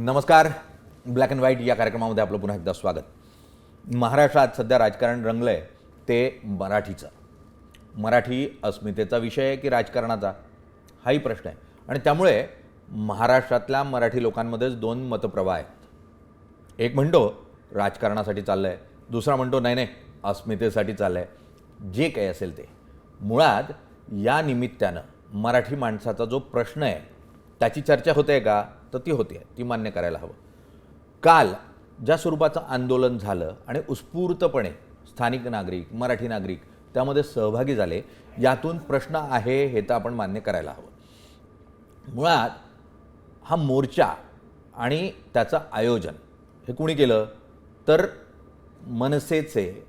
नमस्कार. Black and white या कार्यक्रमामध्ये आपलं पुन्हा एकदा स्वागत. महाराष्ट्रात सध्या राजकारण रंगलं आहे ते मराठीचं. मराठी अस्मितेचा विषय आहे की राजकारणाचा, हाही प्रश्न आहे. आणि त्यामुळे महाराष्ट्रातल्या मराठी लोकांमध्येच दोन मतप्रवाह आहेत. एक म्हणतो राजकारणासाठी चाललं आहे, दुसरा म्हणतो नाही नाही अस्मितेसाठी चाललं आहे. जे काही असेल ते, मुळात या निमित्तानं मराठी माणसाचा जो प्रश्न आहे त्याची चर्चा होते का, तर ती होते, ती मान्य करायला हवं. काल ज्या स्वरूपाचं आंदोलन झालं आणि उत्स्फूर्तपणे स्थानिक नागरिक, मराठी नागरिक त्यामध्ये सहभागी झाले, यातून प्रश्न आहे हे तर आपण मान्य करायला हवं. मुळात हा मोर्चा आणि त्याचं आयोजन हे कुणी केलं, तर मनसेचे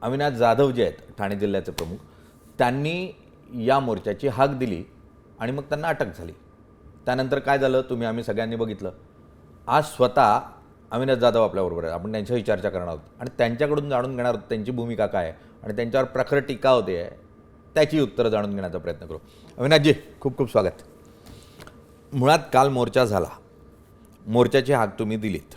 अविनाश जाधव जे आहेत ठाणे जिल्ह्याचे प्रमुख, त्यांनी या मोर्चाची हाक दिली आणि मग त्यांना अटक झाली. त्यानंतर काय झालं तुम्ही आम्ही सगळ्यांनी बघितलं. आज स्वतः अविनाश जाधव आपल्याबरोबर आहे, आपण त्यांच्याही चर्चा करणार आहोत आणि त्यांच्याकडून जाणून घेणार आहोत त्यांची भूमिका काय आहे आणि त्यांच्यावर प्रखर टीका होते आहे त्याची उत्तरं जाणून घेण्याचा प्रयत्न करू. अविनाशजी, खूप खूप स्वागत. मुळात काल मोर्चा झाला, मोर्चाची हाक तुम्ही दिलीत.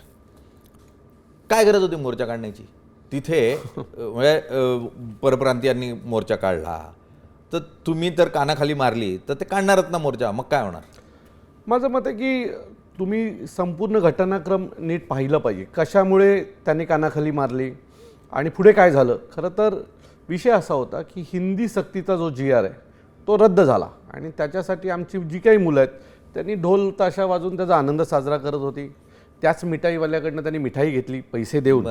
काय गरज होती मोर्चा काढण्याची? तिथे म्हणजे परप्रांतीयांनी मोर्चा काढला तर तुम्ही तर कानाखाली मारली तर ते काढणारच ना मोर्चा, मग काय होणार? माझं मत आहे की तुम्ही संपूर्ण घटनाक्रम नीट पाहिलं पाहिजे. कशामुळे त्यांनी कानाखाली मारली आणि पुढे काय झालं. खरं तर विषय असा होता की हिंदी सक्तीचा जो GR आहे तो रद्द झाला आणि त्याच्यासाठी आमची जी काही मुलं आहेत त्यांनी ढोल ताशा वाजवून त्याचा आनंद साजरा करत होती. त्याच मिठाईवाल्याकडनं त्यांनी मिठाई घेतली पैसे देऊन,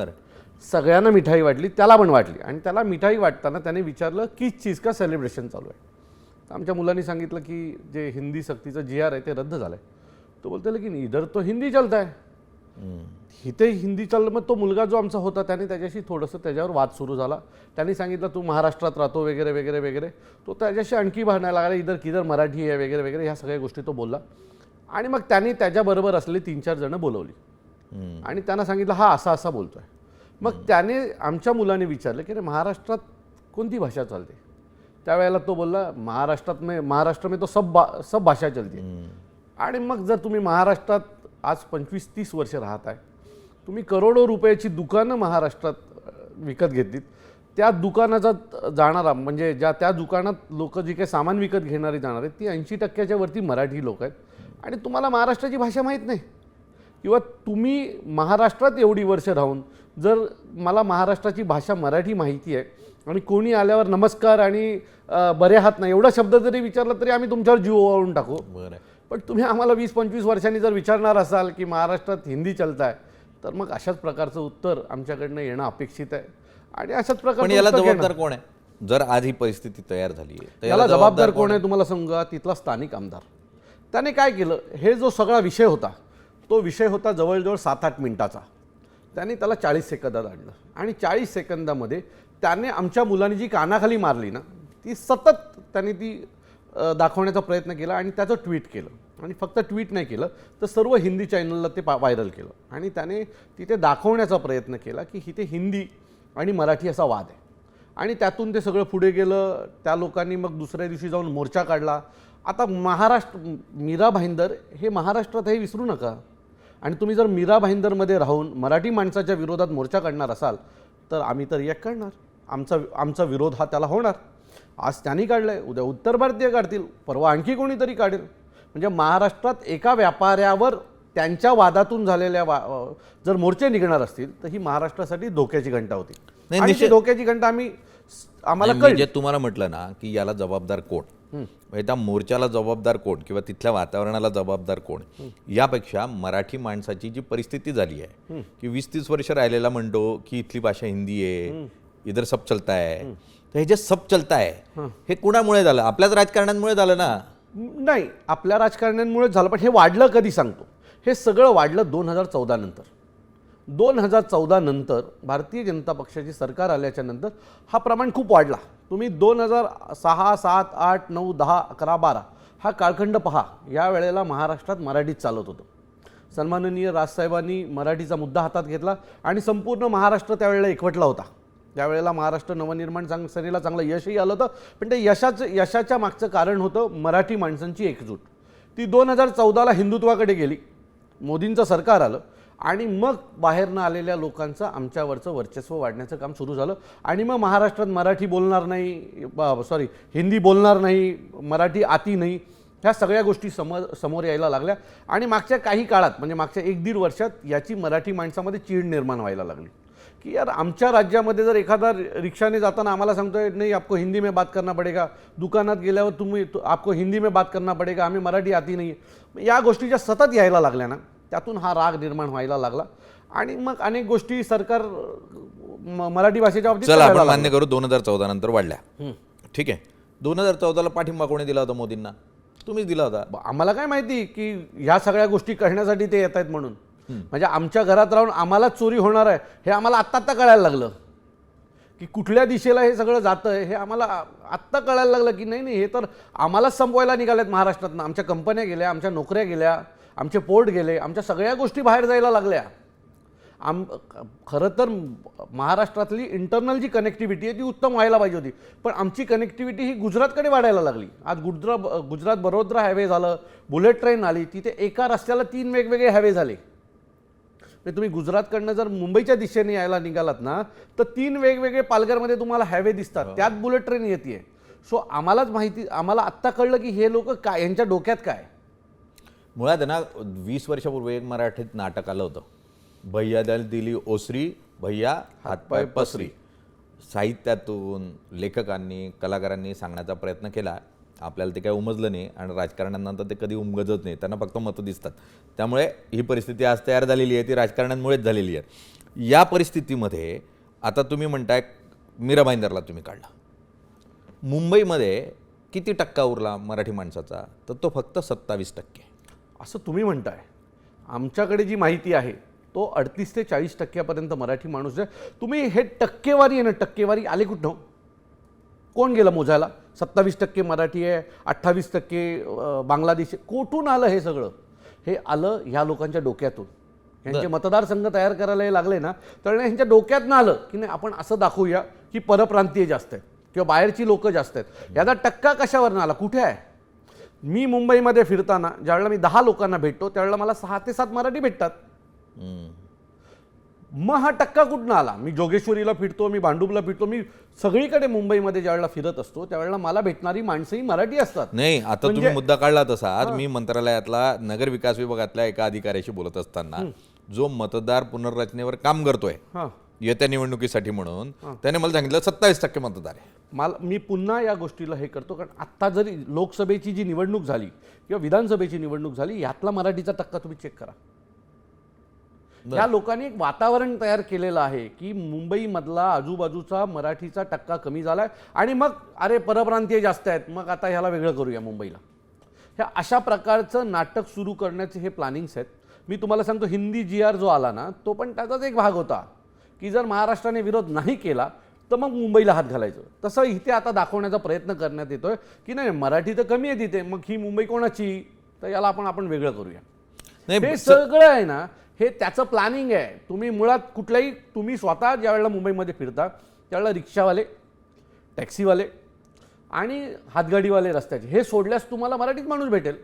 सगळ्यांना मिठाई वाटली, त्याला पण वाटली. आणि त्याला मिठाई वाटताना त्याने विचारलं की चीज का सेलिब्रेशन चालू आहे. तर आमच्या मुलांनी सांगितलं की जे हिंदी सक्तीचं GR आहे ते रद्द झालं आहे. तो बोलतो लेकिन इधर तो हिंदी चलता है, इथे हिंदी चाललं. मग तो मुलगा जो आमचा होता त्याने त्याच्याशी थोडंसं त्याच्यावर वाद सुरू झाला. त्यांनी सांगितलं तू महाराष्ट्रात राहतो वगैरे वगैरे वगैरे. तो त्याच्याशी आणखी भांडायला लागला, इधर किधर मराठी आहे वगैरे वगैरे, ह्या सगळ्या गोष्टी तो बोलला. आणि मग त्यांनी त्याच्याबरोबर असलेली 3-4 जणं बोलवली आणि त्यांना सांगितलं हा असा असा बोलतो आहे. मग त्याने आमच्या मुलाने विचारलं की रे महाराष्ट्रात कोणती भाषा चालते. त्यावेळेला तो बोलला महाराष्ट्र में तो सब भाषा चलते. आणि मग जर तुम्ही महाराष्ट्रात आज 25-30 वर्ष राहत आहे, तुम्ही करोडो रुपयाची दुकानं महाराष्ट्रात विकत घेतलीत, त्या दुकानाचा जाणारा म्हणजे त्या दुकानात लोक जी काही सामान विकत घेणारी जाणार आहेत ती 80% वरती मराठी लोक आहेत. आणि तुम्हाला महाराष्ट्राची भाषा माहीत नाही, किंवा तुम्ही महाराष्ट्रात एवढी वर्ष राहून जर मला महाराष्ट्राची भाषा मराठी माहिती आहे आणि कोणी आल्यावर नमस्कार आणि बरे आहात ना एवढा शब्द जरी विचारला तरी आम्ही तुमच्यावर जीव ओवाळून टाकू. पण तुम्ही आम्हाला 20-25 वर्षांनी जर विचारणार असाल की महाराष्ट्रात हिंदी चलता आहे, तर मग अशाच प्रकारचं उत्तर आमच्याकडनं येणं अपेक्षित आहे. आणि अशाच प्रकारचं पण याला जबाबदार कोण आहे? जर आज ही परिस्थिती तयार झाली आहे तर याला जबाबदार कोण आहे तुम्हाला सांगा. तिथला स्थानिक आमदार. त्याने काय केलं, हे जो सगळा विषय होता तो विषय होता जवळजवळ 7-8 मिनिटाचा. त्याने त्याला 40 सेकंदात आणलं आणि 40 सेकंदामध्ये त्याने आमच्या मुलांनी जी कानाखाली मारली ना ती सतत त्यांनी ती दाखवण्याचा प्रयत्न केला आणि त्याचं ट्विट केलं. आणि फक्त ट्विट नाही केलं तर सर्व हिंदी चॅनलला ते व्हायरल केलं. आणि त्याने तिथे दाखवण्याचा प्रयत्न केला की इथे हिंदी आणि मराठी असा वाद आहे. आणि त्यातून ते सगळं पुढे गेलं. त्या लोकांनी मग दुसऱ्या दिवशी जाऊन मोर्चा काढला. आता मीरा भाईंदर हे महाराष्ट्रात हे विसरू नका. आणि तुम्ही जर मीरा भाईंदरमध्ये राहून मराठी माणसाच्या विरोधात मोर्चा काढणार असाल तर आम्ही तर एक काढणार. आमचा विरोध हा त्याला होणार. आज त्यांनी काढलं आहे, उद्या उत्तर भारतीय काढतील, परवा आणखी कोणीतरी काढेल. म्हणजे महाराष्ट्रात एका व्यापाऱ्यावर त्यांच्या वादातून झालेल्या जर मोर्चे निघणार असतील तर ही महाराष्ट्रासाठी धोक्याची घंटा होती. आणि ती धोक्याची घंटा आम्हाला म्हणजे तुम्हाला म्हटलं ना की याला जबाबदार कोण, म्हणजे त्या मोर्चाला जबाबदार कोण किंवा तिथल्या वातावरणाला जबाबदार कोण, यापेक्षा मराठी माणसाची जी परिस्थिती झाली आहे की 20-30 वर्ष राहिलेला म्हणतो की इथली भाषा हिंदी आहे, इधर सब चलता है. तर हे जे सब चलता है हे कुणामुळे झालं? आपल्याच राजकारण्यांमुळे झालं ना? नाही, आपल्या राजकारण्यांमुळेच झालं. पण हे वाढलं कधी सांगतो. हे सगळं वाढलं 2014 नंतर. 2014 नंतर भारतीय जनता पक्षाची सरकार आल्याच्या नंतर हा प्रमाण खूप वाढला. तुम्ही 2006, 7, 8, 9, 10, 11, 12 हा कालखंड पहा. या वेळेला महाराष्ट्रात मराठीत चालत होतं. सन्माननीय राजसाहेबांनी मराठीचा मुद्दा हातात घेतला आणि संपूर्ण महाराष्ट्र त्यावेळेला एकवटला होता. त्यावेळेला महाराष्ट्र नवनिर्माण सेनेला चांगलं यशही आलं होतं. पण ते यशाच्या मागचं कारण होतं मराठी माणसांची एकजूट. ती 2014ला हिंदुत्वाकडे गेली मोदींचं सरकार आलं आणि मग बाहेरनं आलेल्या लोकांचं आमच्यावरचं वर्चस्व वाढण्याचं काम सुरू झालं आणि मग महाराष्ट्रात मराठी बोलणार नाही, हिंदी बोलणार नाही, मराठी आती नाही, ह्या सगळ्या गोष्टी समोर यायला लागल्या आणि मागच्या काही काळात म्हणजे मागच्या 1-1.5 वर्षात याची मराठी माणसामध्ये चीड निर्माण व्हायला लागली की यार आमच्या राज्यामध्ये जर एखादा रिक्षाने जाताना आम्हाला सांगतोय नाही आपको हिंदी में बात करना पडेगा, दुकानात गेल्यावर आपको हिंदी में बात करना पडेगा, आम्ही मराठी आती नाही, या गोष्टी ज्या सतत यायला लागल्या ना त्यातून हा राग निर्माण व्हायला लागला आणि मग अनेक गोष्टी सरकार मराठी भाषेच्या बाबतीत चला आपण करायला मान्य करू 2014 नंतर वाढल्या. ठीक आहे, 2014ला पाठिंबा कोणी दिला होता मोदींना? तुम्हीच दिला होता. आम्हाला काय माहिती की ह्या सगळ्या गोष्टी करण्यासाठी ते येत आहेत म्हणून. म्हणजे आमच्या घरात राहून आम्हाला चोरी होणार आहे हे आम्हाला आत्ता कळायला लागलं की कुठल्या दिशेला हे सगळं जातं हे आम्हाला आत्ता कळायला लागलं की नाही हे तर आम्हालाच संपवायला निघालेत महाराष्ट्रातनं. आमच्या कंपन्या गेल्या, आमच्या नोकऱ्या गेल्या, आमचे पोर्ट गेले, आमच्या सगळ्या गोष्टी बाहेर जायला लागल्या. खरं तर महाराष्ट्रातली इंटरनल जी कनेक्टिव्हिटी आहे ती उत्तम व्हायला पाहिजे होती, पण आमची कनेक्टिव्हिटी ही गुजरातकडे वाढायला लागली. आज गुजरात बडोदरा हायवे झालं, बुलेट ट्रेन आली, तिथे एका रस्त्याला 3 वेगवेगळे हायवे झाले. म्हणजे तुम्ही गुजरातकडनं जर मुंबईच्या दिशेने यायला निघालात ना तर 3 वेगवेगळे पालघरमध्ये तुम्हाला हायवे दिसतात, त्यात बुलेट ट्रेन येते. सो आम्हाला आत्ता कळलं की हे लोक काय, यांच्या डोक्यात काय. मुळात ना 20 वर्षापूर्वी एक मराठीत नाटक आलं होतं, भैया दिली ओसरी, भैया हातपाय पसरी. साहित्यातून लेखकांनी कलाकारांनी सांगण्याचा प्रयत्न केला, आपल्याला ते काही उमजलं नाही आणि राजकारण्यांना ते कधी उमगजत नाही, त्यांना फक्त मतं दिसतात. त्यामुळे ही परिस्थिती आज तयार झालेली आहे ती राजकारण्यांमुळेच झालेली आहे. या परिस्थितीमध्ये आता तुम्ही म्हणताय मीरा भाईंदरला तुम्ही काढला, मुंबईमध्ये किती टक्का उरला मराठी माणसाचा? तर तो फक्त 27%. असं तुम्ही म्हणताय. आमच्याकडे जी माहिती आहे तो 38 ते 40% मराठी माणूस आहे. तुम्ही हे टक्केवारी आहे ना, टक्केवारी आले कुठं? कोण गेलं मोजायला? 27% मराठी आहे, 28% बांगलादेशी, कुठून आलं हे सगळं? हे आलं ह्या लोकांच्या डोक्यातून. यांचे मतदारसंघ तयार करायला हे लागले ना तर ह्यांच्या डोक्यात आलं की नाही आपण असं दाखवूया की परप्रांतीय जास्त आहेत किंवा बाहेरची लोक जास्त आहेत. याचा टक्का कशावर आला, कुठे आहे? मी मुंबईमध्ये फिरताना ज्यावेळेला मी 10 लोकांना भेटतो त्यावेळेला मला 6 ते 7 मराठी भेटतात. मग हा टक्का कुठून आला? मी जोगेश्वरीला फिरतो, मी भांडुपला फिरतो, मी सगळीकडे मुंबईमध्ये ज्यावेळेला फिरत असतो त्यावेळेला मला भेटणारी माणसंही मराठी असतात. नाही, आता तुम्ही मुद्दा काढला तसा. आज मी मंत्रालयातला नगर विकास विभागातल्या एका अधिकाऱ्याशी बोलत असताना जो मतदार पुनर्रचनेवर काम करतोय येत्या निवडणुकीसाठी म्हणून, त्याने मला सांगितलं 27% मतदार आहे. मी पुन्हा या गोष्टीला हे करतो कारण आत्ता जरी लोकसभेची जी निवडणूक झाली किंवा विधानसभेची निवडणूक झाली यातला मराठीचा टक्का तुम्ही चेक करा. या लोकांनी एक वातावरण तयार केलेलं आहे की मुंबईमधला आजूबाजूचा मराठीचा टक्का कमी झालाय आणि मग अरे परप्रांतीय जास्त आहेत, मग आता ह्याला वेगळं करूया मुंबईला. ह्या अशा प्रकारचं नाटक सुरू करण्याचे हे प्लॅनिंग्स आहेत. मी तुम्हाला सांगतो हिंदी GR जो आला ना तो पण त्याचाच एक भाग होता की जर महाराष्ट्राने विरोध नाही केला तर मग मुंबईला हात घालायचं. तसं इथे आता दाखवण्याचा प्रयत्न करण्यात येतोय की नाही मराठी तर कमी आहे तिथे, मग ही मुंबई कोणाची, तर याला आपण वेगळं करूया. हे सगळं आहे ना हे त्याचं प्लॅनिंग आहे. तुम्ही मुळात तुम्ही स्वतः ज्या वेळेला मुंबईमध्ये फिरता त्यावेळेला रिक्षावाले, टॅक्सीवाले आणि हातगाडीवाले रस्त्याचे हे सोडल्यास तुम्हाला मराठीत माणूस भेटेल.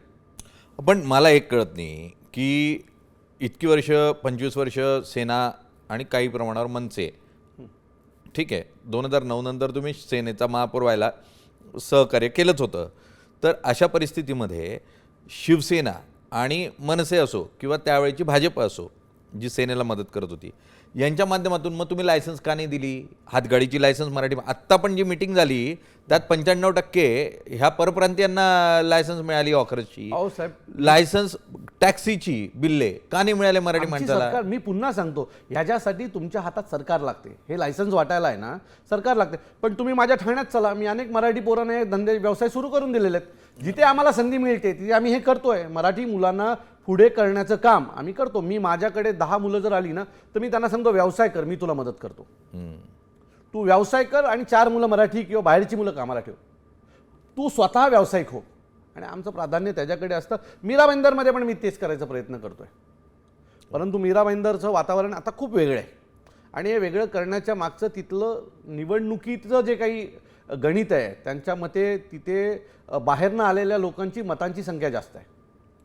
पण मला एक कळत नाही की इतकी वर्ष 25 वर्ष सेना आणि काही प्रमाणावर मनसे, ठीक आहे, 2009 नंतर तुम्ही सेनेचा महापौर व्हायला सहकार्य केलंच होतं. तर अशा परिस्थितीमध्ये शिवसेना आणि मनसे असो किंवा त्यावेळेची भाजप असो जी सेनेला मदत करत होती यांच्या माध्यमातून मग तुम्ही लायसन्स का नाही दिली? हातगाडीची लायसन्स मराठी, आत्ता पण जी मीटिंग झाली त्यात 95% ह्या परप्रांतीयांना लायसन्स मिळाली. ऑखरची लायसन्स टॅक्सीची बिल्ले का नाही मिळाले मराठी माणसाला? मी पुन्हा सांगतो ह्याच्यासाठी तुमच्या हातात सरकार लागते. हे लायसन्स वाटायला आहे ना सरकार लागते. पण तुम्ही माझ्या ठाण्यात चला, मी अनेक मराठी पोरांना धंदे व्यवसाय सुरू करून दिलेले आहेत. जिथे आम्हाला संधी मिळते तिथे आम्ही हे करतोय. मराठी मुलांना पुढे करण्याचं काम आम्ही करतो. मी माझ्याकडे 10 मुलं जर आली ना तर मी त्यांना सांगतो व्यवसाय कर, मी तुला मदत करतो. तू व्यवसाय कर आणि 4 मुलं मराठी किंवा बाहेरची मुलं कामाला ठेव, तू स्वतः व्यावसायिक हो. आणि आमचं प्राधान्य त्याच्याकडे असतं. मीरा भाईंदरमध्ये पण मी तेच करायचा प्रयत्न करतोय. परंतु मीरा भाईंदरचं वातावरण आता खूप वेगळं आहे आणि हे वेगळं करण्याच्या मागचं तिथलं निवडणुकीचं जे काही गणित आहे त्यांच्या मते तिथे बाहेरनं आलेल्या लोकांची मतांची संख्या जास्त आहे.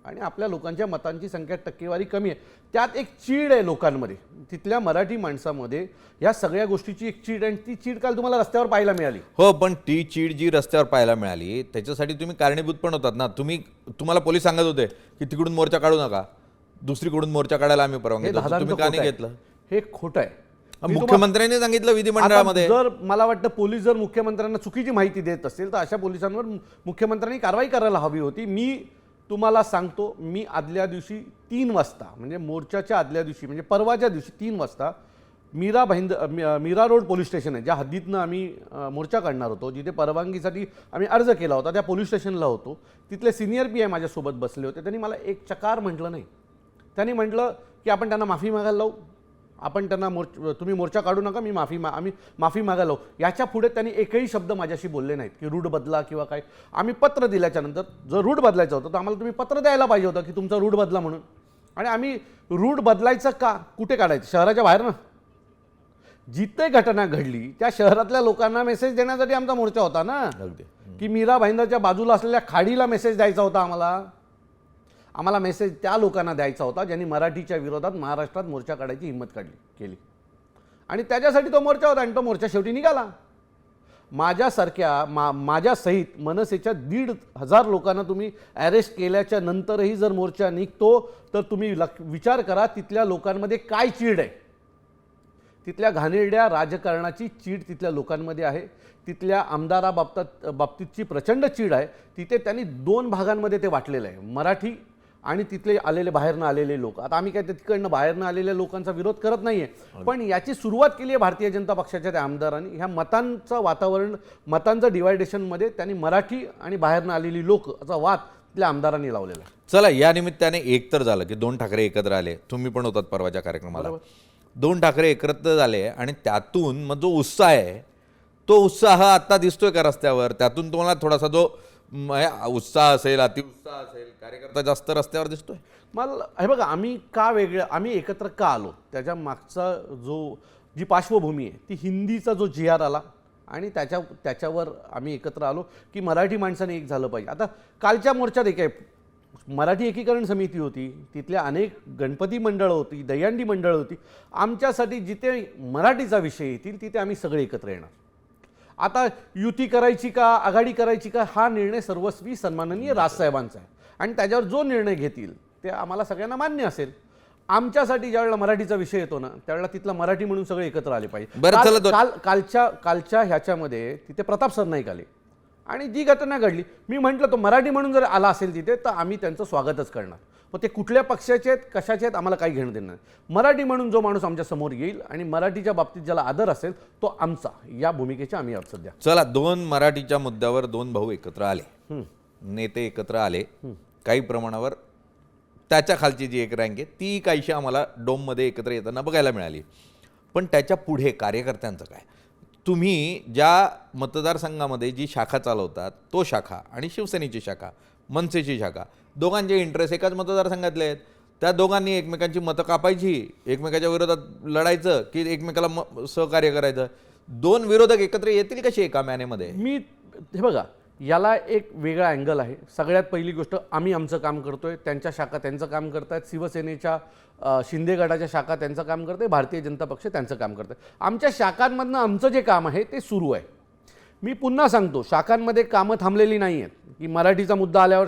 आणि आपल्या लोकांच्या मतांची संख्या टक्केवारी कमी आहे. त्यात एक चीड आहे लोकांमध्ये, तिथल्या मराठी माणसामध्ये या सगळ्या गोष्टीची एक चीड आहे. आणि ती चीड काल तुम्हाला रस्त्यावर पाहायला मिळाली. हो, पण ती चीड जी रस्त्यावर पाहायला मिळाली त्याच्यासाठी तुम्ही कारणीभूत पण होतात ना. तुम्हाला पोलीस सांगत होते की तिकडून मोर्चा काढू नका, दुसरीकडून मोर्चा काढायला आम्ही परवानगी हे देतो. दादांचं तुम्ही का खोटं नाही आहे. घेतलं? हे खोटं आहे. मी मुख्यमंत्र्यांनी सांगितलं विधिमंडळामध्ये. आता जर मला वाटतं पोलीस जर मुख्यमंत्र्यांना चुकीची माहिती देत असतील तर अशा पोलिसांवर मुख्यमंत्र्यांनी कारवाई करायला हवी होती. मी तुम्हाला सांगतो, मी आदल्या दिवशी 3 वाजता म्हणजे मोर्चाच्या आदल्या दिवशी म्हणजे परवाच्या दिवशी 3 वाजता मीरा रोड पोलीस स्टेशन आहे, ज्या हद्दीतनं आम्ही मोर्चा काढणार होतो, जिथे परवानगीसाठी आम्ही अर्ज केला होता, त्या पोलीस स्टेशनला होतो. तिथले सिनियर पी आय माझ्यासोबत बसले होते. त्यांनी मला एक चकार म्हटलं नाही. त्यांनी म्हटलं की आपण त्यांना माफी मागायला लावू, आपण त्यांना तुम्ही मोर्चा काढू नका, आम्ही माफी मागायला लावू. याच्या पुढे त्यांनी एकही शब्द माझ्याशी बोलले नाहीत की रूट बदला किंवा काय. आम्ही पत्र दिल्याच्या नंतर जर रूट बदलायचं होतं तर आम्हाला तुम्ही पत्र द्यायला पाहिजे होतं की तुमचा रूट बदला म्हणून. आणि आम्ही रूट बदलायचं का, कुठे काढायचं, शहराच्या बाहेर ना. जिथे घटना घडली त्या शहरातल्या लोकांना मेसेज देण्यासाठी आमचा मोर्चा होता ना. की मीरा भाईंदरच्या बाजूला असलेल्या खाडीला मेसेज द्यायचा होता आम्हाला मेसेज त्या लोकांना द्यायचा होता ज्यांनी मराठीच्या विरोधात महाराष्ट्रात मोर्चा काढायची हिंमत केली. आणि त्याच्यासाठी तो मोर्चा होता. आणि तो मोर्चा शेवटी निघाला. माझ्या सहित मनसेच्या 1,500 लोकांना तुम्ही अरेस्ट केल्याच्या नंतरही जर मोर्चा निघतो तर तुम्ही विचार करा तिथल्या लोकांमध्ये काय चीड आहे. तिथल्या घाणेरड्या राजकारणाची चीड तिथल्या लोकांमध्ये आहे. तिथल्या बाबतीतची प्रचंड चीड आहे. तिथे त्यांनी 2 भागांमध्ये ते वाटलेलं आहे, मराठी आणि तिथले बाहेरनं आलेले लोक. आता आम्ही काय तिकडनं बाहेरनं आलेल्या लोकांचा विरोध करत नाहीये, पण याची सुरुवात केली आहे भारतीय जनता पक्षाच्या त्या आमदारांनी. ह्या मतांचं डिवायडेशनमध्ये त्यांनी मराठी आणि बाहेरनं आलेली लोक असा वाद तिथल्या आमदारांनी लावलेला आहे. चला, या निमित्ताने एक तर झालं की 2 ठाकरे एकत्र आले. तुम्ही पण होतात परवाच्या कार्यक्रमाला. 2 ठाकरे एकत्र झाले आणि त्यातून मग जो उत्साह आहे तो उत्साह आता दिसतोय का रस्त्यावर? त्यातून तुम्हाला थोडासा जो उत्साह असेल, अतिउत्साह असेल, कार्यकर्ता जास्त रस्त्यावर दिसतोय? मला हे बघा, आम्ही एकत्र का आलो त्याच्या मागचा जी पार्श्वभूमी आहे ती हिंदीचा जो GR आला आणि त्याच्यावर आम्ही एकत्र आलो की मराठी माणसाने एक झालं पाहिजे. आता कालच्या मोर्चात एक आहे, मराठी एकीकरण समिती होती, तिथल्या अनेक गणपती मंडळं होती, दहीहंडी मंडळं होती. आमच्यासाठी जिथे मराठीचा विषय येतील तिथे आम्ही सगळे एकत्र येणार. आता युती करायची का आघाडी करायची का हा निर्णय सर्वस्वी सन्माननीय राजसाहेबांचा आहे. आणि त्याच्यावर जो निर्णय घेतील ते आम्हाला सगळ्यांना मान्य असेल. आमच्यासाठी ज्यावेळेला मराठीचा विषय येतो ना त्यावेळेला तिथला मराठी म्हणून सगळे एकत्र आले पाहिजे. कालच्या ह्याच्यामध्ये तिथे प्रताप सरनाईक आले आणि जी घटना घडली, मी म्हटलं तो मराठी म्हणून जर आला असेल तिथे तर आम्ही त्यांचं स्वागतच करणार. मग ते कुठल्या पक्षाचे आहेत कशाचे आहेत आम्हाला काही घेणं देणं नाही. मराठी म्हणून जो माणूस आमच्या समोर येईल आणि मराठीच्या बाबतीत ज्याला आदर असेल तो आमचा, या भूमिकेच्या आम्ही आहोत सध्या. चला, 2 मराठीच्या मुद्द्यावर 2 भाऊ एकत्र आले, नेते एकत्र आले. काही प्रमाणावर त्याच्या खालची जी एक रँक आहे ती काहीशी आम्हाला डोममध्ये एकत्र येताना बघायला मिळाली. पण त्याच्या पुढे कार्यकर्त्यांचं काय? तुम्ही ज्या मतदारसंघामध्ये जी शाखा चालवतात तो शाखा आणि शिवसेनेची शाखा, मनसेची शाखा, दोघांचे इंटरेस्ट एकाच मतदारसंघातले आहेत. त्या दोघांनी एकमेकांची मतं कापायची, एकमेकाच्या विरोधात लढायचं की एकमेकाला सहकार्य करायचं? 2 विरोधक एकत्र येतील कसे एका मॅनेमध्ये? हे बघा, याला एक वेगळा अँगल आहे. सगळ्यात पहिली गोष्ट, आम्ही आमचं काम करतोय, त्यांच्या शाखा त्यांचं काम करतायत, शिवसेनेच्या शिंदे गटाच्या शाखा त्यांचं काम करते, भारतीय जनता पक्ष त्यांचं काम करते. आमच्या शाखांमधनं आमचं जे काम आहे ते सुरू आहे. मी पुन्हा सांगतो, शाखांमध्ये कामं थांबलेली नाही आहेत की मराठीचा मुद्दा आल्यावर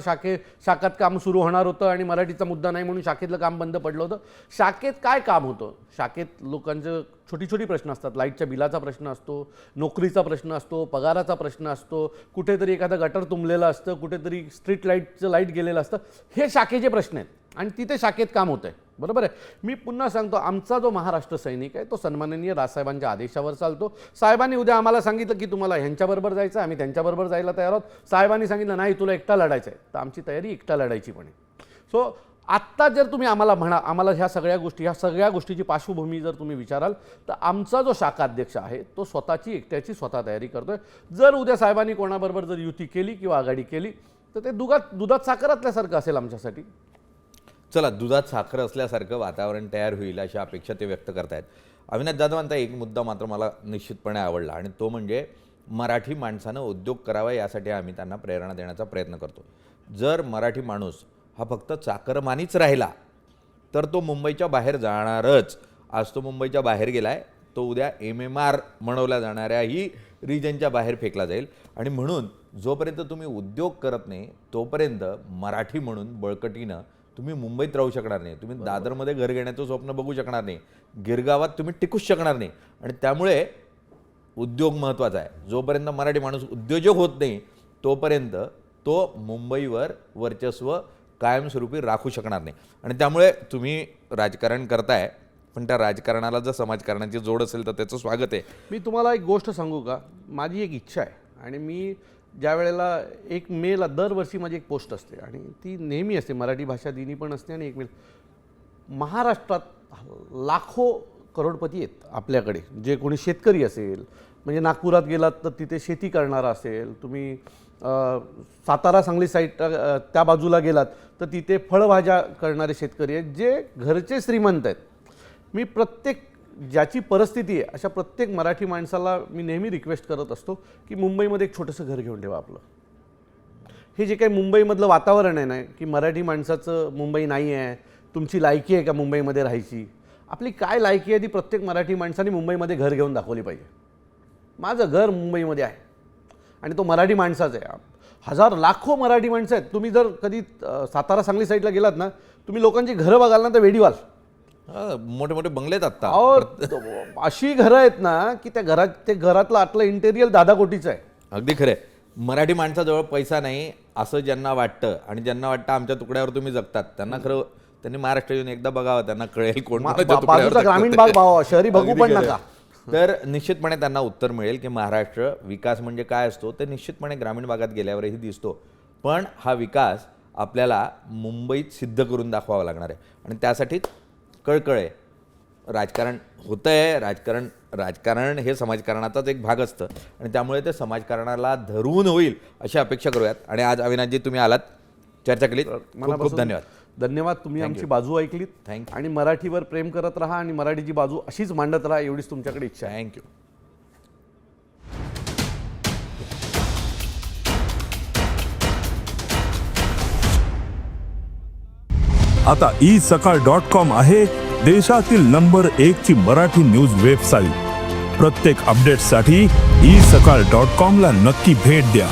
शाखात काम सुरू होणार होतं आणि मराठीचा मुद्दा नाही म्हणून शाखेतलं काम बंद पडलं होतं. शाखेत काय काम होतं? शाखेत लोकांचं छोटी प्रश्न असतात. लाईटच्या बिलाचा प्रश्न असतो, नोकरीचा प्रश्न असतो, पगाराचा प्रश्न असतो, कुठेतरी एखादं गटर तुंबलेलं असतं, कुठेतरी स्ट्रीट लाईटचं लाईट गेलेलं असतं. हे शाखेचे प्रश्न आहेत आणि तिथे शाखेत काम होतं आहे. बरोबर आहे. मी पुन्हा सांगतो, आमचा जो महाराष्ट्र सैनिक आहे तो सन्माननीय राजसाहेबांच्या आदेशावर चालतो. साहेबांनी उद्या आम्हाला सांगितलं की तुम्हाला ह्यांच्याबरोबर जायचं, आम्ही त्यांच्याबरोबर जायला तयार आहोत. साहेबांनी सांगितलं नाही तुला एकटा लढायचं आहे, तर आमची तयारी एकटा लढायची पण आहे. सो आत्ता जर तुम्ही आम्हाला ह्या सगळ्या गोष्टीची पार्श्वभूमी जर तुम्ही विचाराल तर आमचा जो शाखाध्यक्ष आहे तो स्वतःची एकट्याची स्वतः तयारी करतोय. जर उद्या साहेबांनी कोणाबरोबर जर युती केली किंवा आघाडी केली तर ते दुधात साखर असल्यासारखं असेल आमच्यासाठी. चला, दुधात साखर असल्यासारखं वातावरण तयार होईल अशी अपेक्षा ते व्यक्त करतायत. अविनाश जाधवांचा एक मुद्दा मात्र मला निश्चितपणे आवडला आणि तो म्हणजे मराठी माणसानं उद्योग करावा यासाठी आम्ही त्यांना प्रेरणा देण्याचा प्रयत्न करतो. जर मराठी माणूस हा फक्त चाकरमानीच राहिला तर तो मुंबईच्या बाहेर जाणारच. आज तो मुंबईच्या बाहेर गेलाय, तो उद्या MMR म्हणवल्या जाणाऱ्याही रिजनच्या बाहेर फेकला जाईल. आणि म्हणून जोपर्यंत तुम्ही उद्योग करत नाही तोपर्यंत मराठी म्हणून बळकटीनं तुम्ही मुंबईत राहू शकणार नाही. तुम्ही दादरमध्ये घर घेण्याचं स्वप्न बघू शकणार नाही. गिरगावात तुम्ही टिकूच शकणार नाही. आणि त्यामुळे उद्योग महत्त्वाचा आहे. जोपर्यंत मराठी माणूस उद्योजक होत नाही तोपर्यंत तो मुंबईवर वर्चस्व कायमस्वरूपी राखू शकणार नाही. आणि त्यामुळे तुम्ही राजकारण करताय, पण त्या राजकारणाला जर समाजकारणाची जोड असेल तर त्याचं स्वागत आहे. मी तुम्हाला एक गोष्ट सांगू का? माझी एक इच्छा आहे आणि मी ज्या वेळेला 1 मेला दरवर्षी माझी एक पोस्ट असते आणि ती नेहमी असते, मराठी भाषा दिनी पण असते आणि 1 मे. महाराष्ट्रात लाखो करोडपती आहेत आपल्याकडे, जे कोणी शेतकरी असेल, म्हणजे नागपुरात गेलात तर तिथे शेती करणारा असेल, तुम्ही सातारा सांगली साईड त्या बाजूला गेलात तर तिथे फळभाज्या करणारे शेतकरी आहेत, जे घरचे श्रीमंत आहेत. मी ज्याची परिस्थिती आहे अशा प्रत्येक मराठी माणसाला मी नेहमी रिक्वेस्ट करत असतो की मुंबईमध्ये एक छोटंसं घर घेऊन ठेवा आपलं. हे जे काही मुंबईमधलं वातावरण आहे ना, की मराठी माणसाचं मुंबई नाही आहे, तुमची लायकी आहे का मुंबईमध्ये राहायची, आपली काय लायकी आहे ती प्रत्येक मराठी माणसाने मुंबईमध्ये घर घेऊन दाखवली पाहिजे. माझं घर मुंबईमध्ये आहे आणि तो मराठी माणसाचं आहे. हजार लाखो मराठी माणसं आहेत. तुम्ही जर कधी सातारा सांगली साईडला गेलात ना, तुम्ही लोकांची घरं बघाल ना तर वेडी व्हाल. मोठे मोठे बंगलेत आत्ता. अशी घरं आहेत ना की ते घरातलं आतलं इंटेरियर 10 कोटीचं आहे. अगदी खरं आहे. मराठी माणसाजवळ पैसा नाही असं ज्यांना वाटतं आणि ज्यांना वाटतं आमच्या तुकड्यावर तुम्ही जगतात, त्यांना खरं त्यांनी महाराष्ट्र येऊन एकदा बघावं, त्यांना कळेल कोण बाजूचा ग्रामीण भाग भावा, शहरी बघू पण नका. तर निश्चितपणे त्यांना उत्तर मिळेल की महाराष्ट्र विकास म्हणजे काय असतो ते निश्चितपणे ग्रामीण भागात गेल्यावरही दिसतो. पण हा विकास आपल्याला मुंबईत सिद्ध करून दाखवावा लागणार आहे आणि त्यासाठीच कळकळ आहे. राजकारण होतं आहे, राजकारण हे समाजकारणाचाच एक भाग असतं आणि त्यामुळे ते समाजकारणाला धरून होईल अशी अपेक्षा करूयात. आणि आज अविनाशजी तुम्ही आलात, चर्चा केलीत, खूप खूप धन्यवाद. धन्यवाद. तुम्ही आमची बाजू ऐकलीत. थँक्यू. आणि मराठीवर प्रेम करत राहा आणि मराठीची बाजू अशीच मांडत राहा, एवढीच तुमच्याकडे इच्छा आहे. थँक्यू. आता isakal.com आहे देशातील नंबर 1 ची मराठी न्यूज वेबसाईट. प्रत्येक अपडेटसाठी isakal.com ला नक्की भेट द्या.